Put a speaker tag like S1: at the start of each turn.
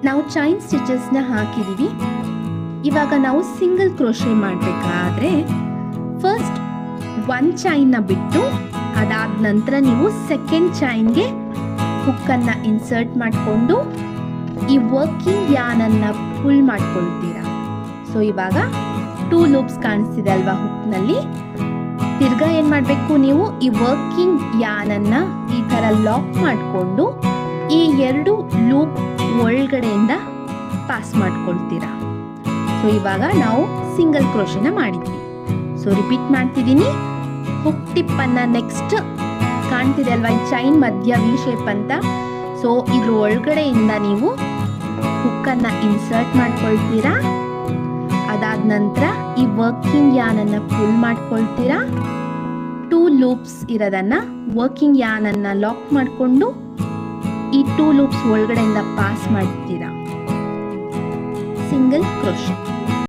S1: ನಾವು ಚೈನ್ ಸ್ಟಿಚಸ್ನ ಹಾಕಿದ್ದೀವಿ. ಇವಾಗ ನಾವು ಸಿಂಗಲ್ ಕ್ರೋಶೆ ಮಾಡಬೇಕಾದ್ರೆ ಫಸ್ಟ್ ಒಂದು ಚೈನ್ನ ಬಿಟ್ಟು ಅದಾದ ನಂತರ ನೀವು ಸೆಕೆಂಡ್ ಚೈನ್ಗೆ ಹುಕ್ಕನ್ನು ಇನ್ಸರ್ಟ್ ಮಾಡಿಕೊಂಡು ಈ ವರ್ಕಿಂಗ್ ಯಾನನ್ನು ಫುಲ್ ಮಾಡ್ಕೊಳ್ತೀರಾ. ಸೊ ಇವಾಗ 2 ಲೂಪ್ಸ್ ಕಾಣಿಸ್ತಿದೆ ಅಲ್ವಾ ಹುಕ್ನಲ್ಲಿ. ತಿರ್ಗಾ ಏನು ಮಾಡಬೇಕು, ನೀವು ಈ ವರ್ಕಿಂಗ್ ಯಾನನ್ನು ಈ ಥರ ಲಾಕ್ ಮಾಡಿಕೊಂಡು ಈ 2 ಲೂಪ್ ಒಳಗಡೆಯಿಂದ ಪಾಸ್ ಮಾಡ್ಕೊಳ್ತೀರಾ. ಸೊ ಇವಾಗ ನಾವು ಸಿಂಗಲ್ ಕ್ರೋಶೆನ ಮಾಡಿದ್ವಿ. ಸೊ ರಿಪೀಟ್ ಮಾಡ್ತಿದ್ದೀನಿ. ಹುಕ್ ಟಿಪ್ಪನ್ನು ನೆಕ್ಸ್ಟ್ ಕಾಣ್ತಿದೆ ಅಲ್ವಾ ಈ ಚೈನ್ ಮಧ್ಯ ವಿ ಶೇಪ್ ಅಂತ. ಸೊ ಇದ್ರ ಒಳಗಡೆಯಿಂದ ನೀವು ಹುಕ್ಕನ್ನು ಇನ್ಸರ್ಟ್ ಮಾಡ್ಕೊಳ್ತೀರಾ. ಅದಾದ ನಂತರ ಈ ವರ್ಕಿಂಗ್ ಯಾನನ್ನು ಫುಲ್ ಮಾಡ್ಕೊಳ್ತೀರಾ. 2 ಲೂಪ್ಸ್ ಇರೋದನ್ನು ವರ್ಕಿಂಗ್ ಯಾನನ್ನು ಲಾಕ್ ಮಾಡಿಕೊಂಡು ಈ 2 ಲೂಪ್ಸ್ ಒಳಗಡೆಯಿಂದ ಪಾಸ್ ಮಾಡ್ತೀರಾ. Single crochet.